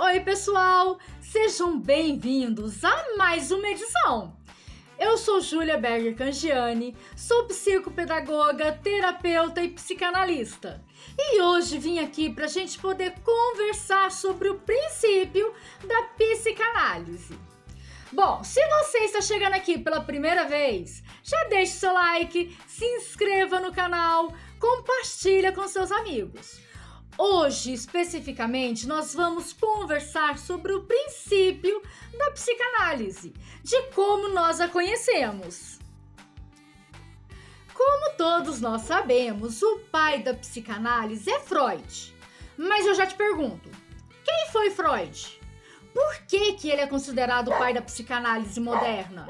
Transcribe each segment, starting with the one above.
Oi, pessoal! Sejam bem-vindos a mais uma edição. Eu sou Júlia Berger Cangiani, sou psicopedagoga, terapeuta e psicanalista. E hoje vim aqui para a gente poder conversar sobre o princípio da psicanálise. Bom, se você está chegando aqui pela primeira vez, já deixe seu like, se inscreva no canal, compartilha com seus amigos. Hoje, especificamente, nós vamos conversar sobre o princípio da psicanálise, de como nós a conhecemos. Como todos nós sabemos, o pai da psicanálise é Freud. Mas eu já te pergunto, quem foi Freud? Por que ele é considerado o pai da psicanálise moderna?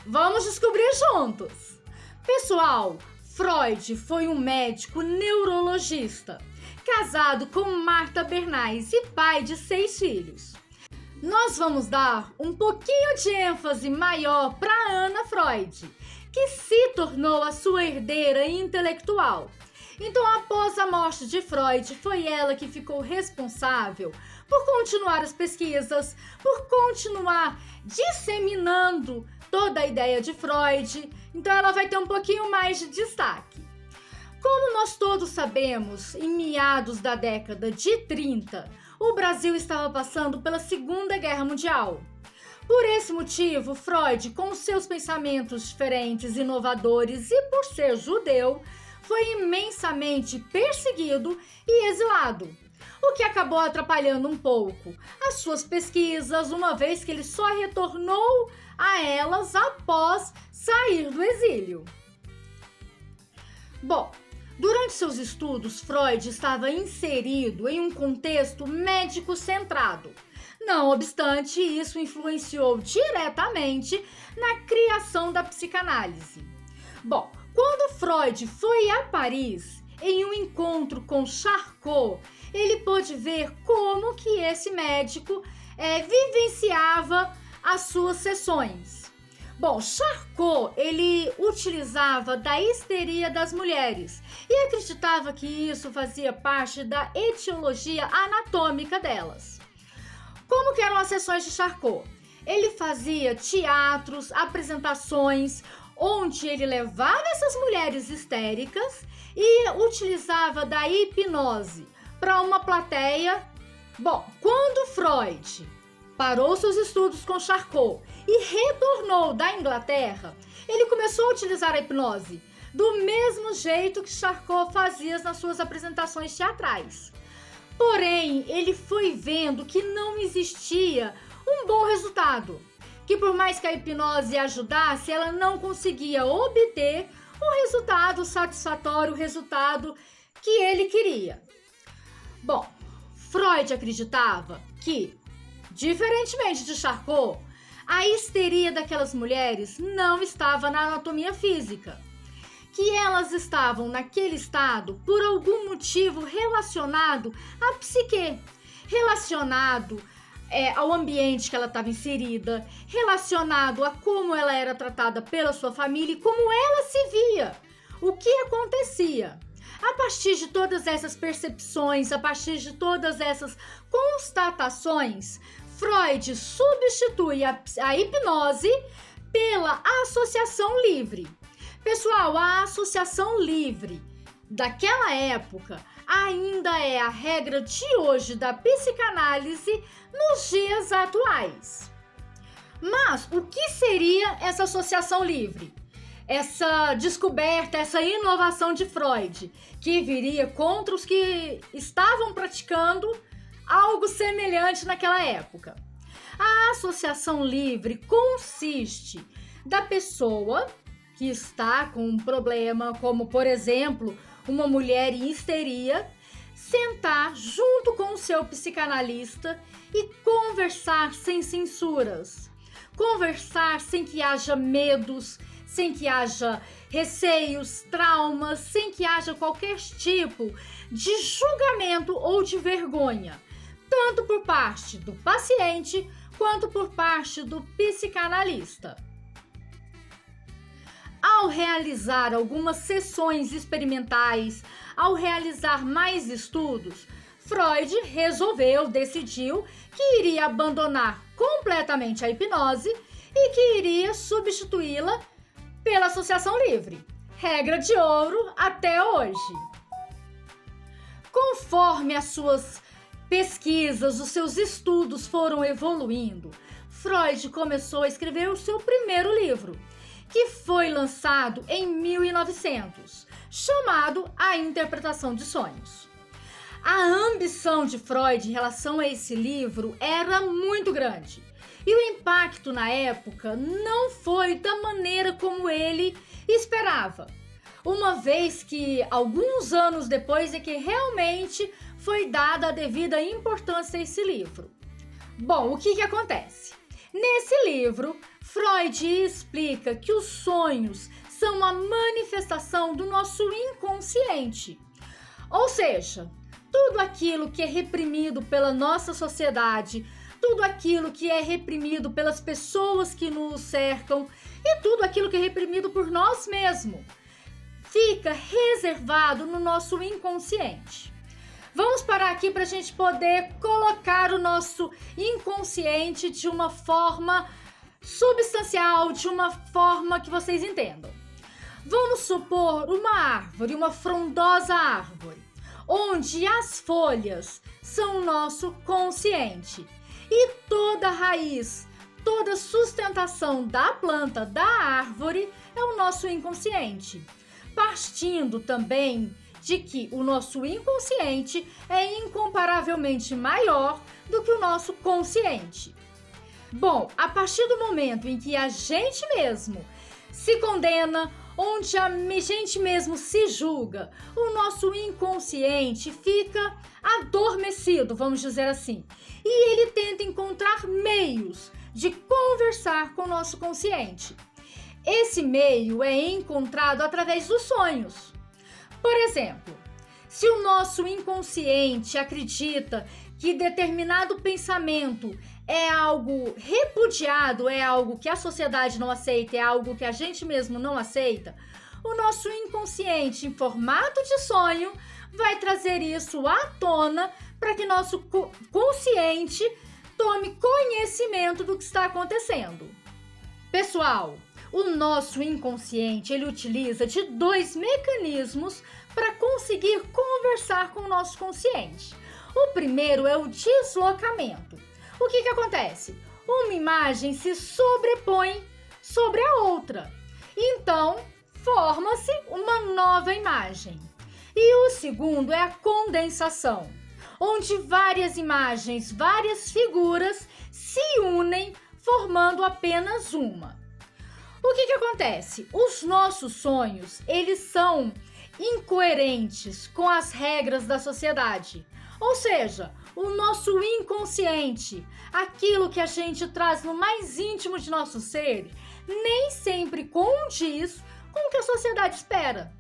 Vamos descobrir juntos! Pessoal, Freud foi um médico neurologista, casado com Martha Bernays e pai de 6 filhos. Nós vamos dar um pouquinho de ênfase maior para Anna Freud, que se tornou a sua herdeira intelectual. Então, após a morte de Freud, foi ela que ficou responsável por continuar as pesquisas, por continuar disseminando toda a ideia de Freud. Então, ela vai ter um pouquinho mais de destaque. Como nós todos sabemos, em meados da década de 30, o Brasil estava passando pela Segunda Guerra Mundial. Por esse motivo, Freud, com seus pensamentos diferentes e inovadores e por ser judeu, foi imensamente perseguido e exilado, o que acabou atrapalhando um pouco as suas pesquisas, uma vez que ele só retornou a elas após sair do exílio. Bom, durante seus estudos, Freud estava inserido em um contexto médico-centrado. Não obstante, isso influenciou diretamente na criação da psicanálise. Bom, quando Freud foi a Paris, em um encontro com Charcot, ele pôde ver como que esse médico vivenciava as suas sessões. Bom, Charcot, ele utilizava da histeria das mulheres e acreditava que isso fazia parte da etiologia anatômica delas. Como que eram as sessões de Charcot? Ele fazia teatros, apresentações, onde ele levava essas mulheres histéricas e utilizava da hipnose para uma plateia. Bom, quando Freud parou seus estudos com Charcot e retornou da Inglaterra, ele começou a utilizar a hipnose do mesmo jeito que Charcot fazia nas suas apresentações teatrais. Porém, ele foi vendo que não existia um bom resultado, que por mais que a hipnose ajudasse, ela não conseguia obter o resultado satisfatório, o resultado que ele queria. Bom, Freud acreditava que, diferentemente de Charcot, a histeria daquelas mulheres não estava na anatomia física, que elas estavam naquele estado por algum motivo relacionado à psique, relacionado ao ambiente que ela estava inserida, relacionado a como ela era tratada pela sua família e como ela se via, o que acontecia. A partir de todas essas percepções, a partir de todas essas constatações, Freud substitui a hipnose pela associação livre. Pessoal, a associação livre daquela época ainda é a regra de hoje da psicanálise nos dias atuais. Mas o que seria essa associação livre? Essa descoberta, essa inovação de Freud, que viria contra os que estavam praticando algo semelhante naquela época. A associação livre consiste da pessoa que está com um problema, como por exemplo, uma mulher em histeria, sentar junto com o seu psicanalista e conversar sem censuras, conversar sem que haja medos, sem que haja receios, traumas, sem que haja qualquer tipo de julgamento ou de vergonha, tanto por parte do paciente quanto por parte do psicanalista. Ao realizar algumas sessões experimentais, ao realizar mais estudos, Freud decidiu que iria abandonar completamente a hipnose e que iria substituí-la pela associação livre. Regra de ouro até hoje. Conforme as suas pesquisas, os seus estudos foram evoluindo, Freud começou a escrever o seu primeiro livro, que foi lançado em 1900, chamado A Interpretação de Sonhos. A ambição de Freud em relação a esse livro era muito grande, e o impacto na época não foi da maneira como ele esperava, uma vez que alguns anos depois é que realmente foi dada a devida importância a esse livro. Bom, o que acontece? Nesse livro, Freud explica que os sonhos são uma manifestação do nosso inconsciente. Ou seja, tudo aquilo que é reprimido pela nossa sociedade, tudo aquilo que é reprimido pelas pessoas que nos cercam e tudo aquilo que é reprimido por nós mesmos, fica reservado no nosso inconsciente. Vamos parar aqui para a gente poder colocar o nosso inconsciente de uma forma substancial, de uma forma que vocês entendam. Vamos supor uma árvore, uma frondosa árvore, onde as folhas são o nosso consciente e toda raiz, toda sustentação da planta, da árvore, é o nosso inconsciente. Partindo também de que o nosso inconsciente é incomparavelmente maior do que o nosso consciente. Bom, a partir do momento em que a gente mesmo se condena, onde a gente mesmo se julga, o nosso inconsciente fica adormecido, vamos dizer assim, e ele tenta encontrar meios de conversar com o nosso consciente. Esse meio é encontrado através dos sonhos. Por exemplo, se o nosso inconsciente acredita que determinado pensamento é algo repudiado, é algo que a sociedade não aceita, é algo que a gente mesmo não aceita, o nosso inconsciente, em formato de sonho, vai trazer isso à tona para que nosso consciente tome conhecimento do que está acontecendo. Pessoal, o nosso inconsciente, ele utiliza de 2 mecanismos para conseguir conversar com o nosso consciente. O primeiro é o deslocamento. O que acontece? Uma imagem se sobrepõe sobre a outra. Então, forma-se uma nova imagem. E o segundo é a condensação, onde várias imagens, várias figuras se unem formando apenas uma. O que acontece? Os nossos sonhos, eles são incoerentes com as regras da sociedade. Ou seja, o nosso inconsciente, aquilo que a gente traz no mais íntimo de nosso ser, nem sempre condiz com o que a sociedade espera.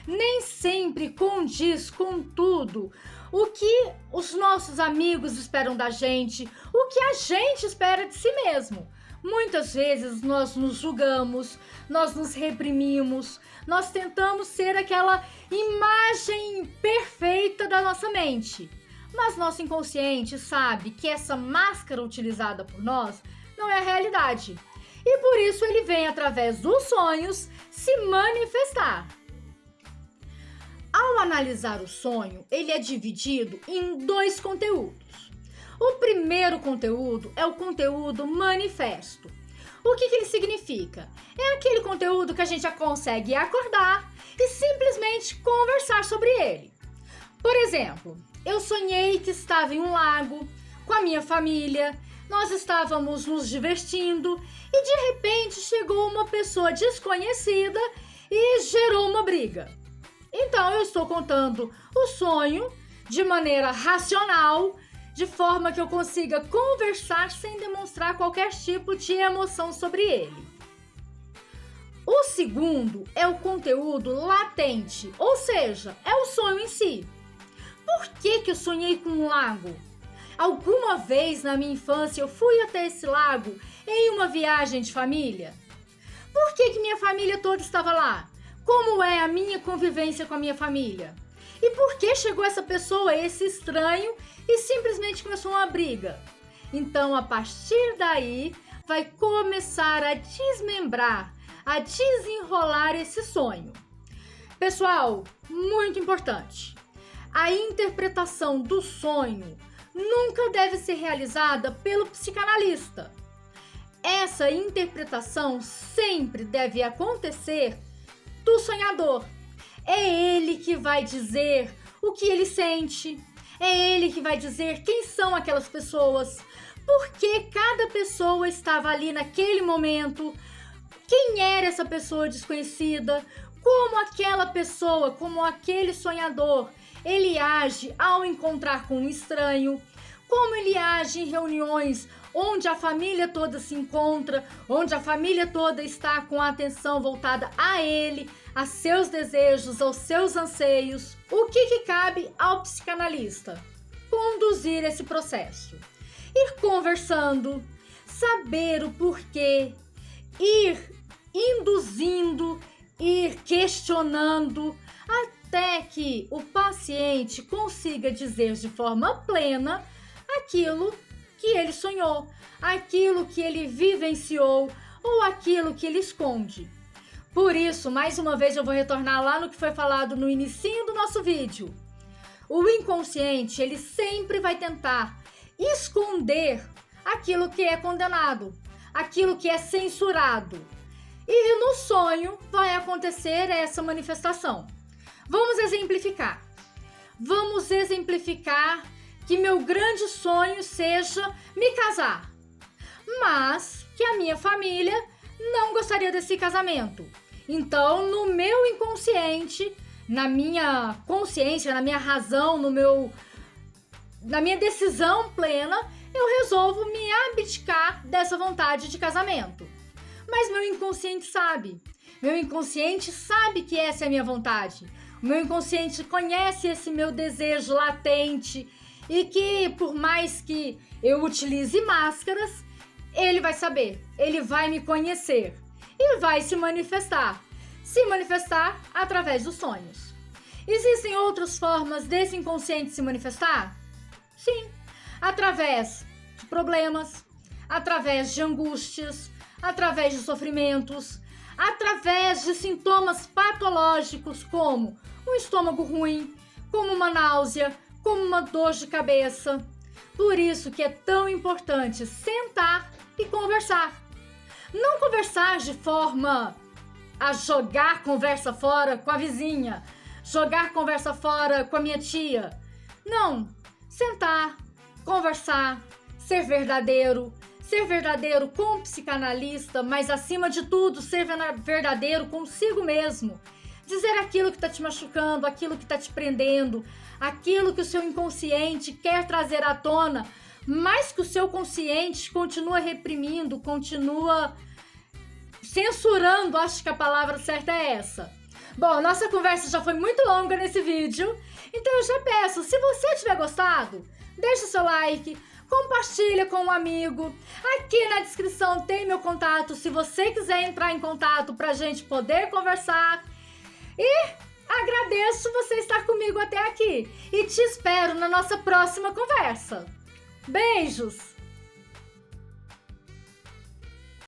Nem sempre condiz com tudo o que os nossos amigos esperam da gente, o que a gente espera de si mesmo. Muitas vezes nós nos julgamos, nós nos reprimimos, nós tentamos ser aquela imagem perfeita da nossa mente. Mas nosso inconsciente sabe que essa máscara utilizada por nós não é a realidade. E por isso ele vem através dos sonhos se manifestar. Ao analisar o sonho, ele é dividido em 2 conteúdos. O primeiro conteúdo é o conteúdo manifesto. O que ele significa? É aquele conteúdo que a gente já consegue acordar e simplesmente conversar sobre ele. Por exemplo, eu sonhei que estava em um lago com a minha família, nós estávamos nos divertindo e de repente chegou uma pessoa desconhecida e gerou uma briga. Então eu estou contando o sonho de maneira racional, de forma que eu consiga conversar sem demonstrar qualquer tipo de emoção sobre ele. O segundo é o conteúdo latente, ou seja, é o sonho em si. Por que eu sonhei com um lago? Alguma vez na minha infância eu fui até esse lago em uma viagem de família? Por que minha família toda estava lá? Como é a minha convivência com a minha família? E por que chegou essa pessoa, esse estranho, e simplesmente começou uma briga? Então, a partir daí, vai começar a desmembrar, a desenrolar esse sonho. Pessoal, muito importante. A interpretação do sonho nunca deve ser realizada pelo psicanalista. Essa interpretação sempre deve acontecer do sonhador. É ele que vai dizer o que ele sente, é ele que vai dizer quem são aquelas pessoas, por que cada pessoa estava ali naquele momento, quem era essa pessoa desconhecida, como aquela pessoa, como aquele sonhador, ele age ao encontrar com um estranho, como ele age em reuniões onde a família toda se encontra, onde a família toda está com a atenção voltada a ele, a seus desejos, aos seus anseios. O que cabe ao psicanalista? Conduzir esse processo. Ir conversando, saber o porquê, ir induzindo, ir questionando, até que o paciente consiga dizer de forma plena aquilo que ele sonhou, aquilo que ele vivenciou ou aquilo que ele esconde. Por isso, mais uma vez eu vou retornar lá no que foi falado no inicinho do nosso vídeo. O inconsciente, ele sempre vai tentar esconder aquilo que é condenado, aquilo que é censurado. E no sonho vai acontecer essa manifestação. Vamos exemplificar. Vamos exemplificar que meu grande sonho seja me casar, mas que a minha família não gostaria desse casamento. Então, no meu inconsciente, na minha consciência, na minha razão, na minha decisão plena, eu resolvo me abdicar dessa vontade de casamento. Mas meu inconsciente sabe. Meu inconsciente sabe que essa é a minha vontade. O meu inconsciente conhece esse meu desejo latente e que, por mais que eu utilize máscaras, ele vai saber, ele vai me conhecer e vai se manifestar através dos sonhos. Existem outras formas desse inconsciente se manifestar? Sim, através de problemas, através de angústias, através de sofrimentos, através de sintomas patológicos como um estômago ruim, como uma náusea, como uma dor de cabeça. Por isso que é tão importante sentar e conversar. Não conversar de forma a jogar conversa fora com a vizinha, jogar conversa fora com a minha tia. Não, sentar, conversar, ser verdadeiro com o psicanalista, mas acima de tudo, ser verdadeiro consigo mesmo. Dizer aquilo que está te machucando, aquilo que está te prendendo, aquilo que o seu inconsciente quer trazer à tona, mas que o seu consciente continua reprimindo, continua censurando. Acho que a palavra certa é essa. Bom, nossa conversa já foi muito longa nesse vídeo, então eu já peço, se você tiver gostado, deixa o seu like, compartilha com um amigo. Aqui na descrição tem meu contato, se você quiser entrar em contato pra gente poder conversar. E agradeço você estar comigo até aqui e te espero na nossa próxima conversa. Beijos!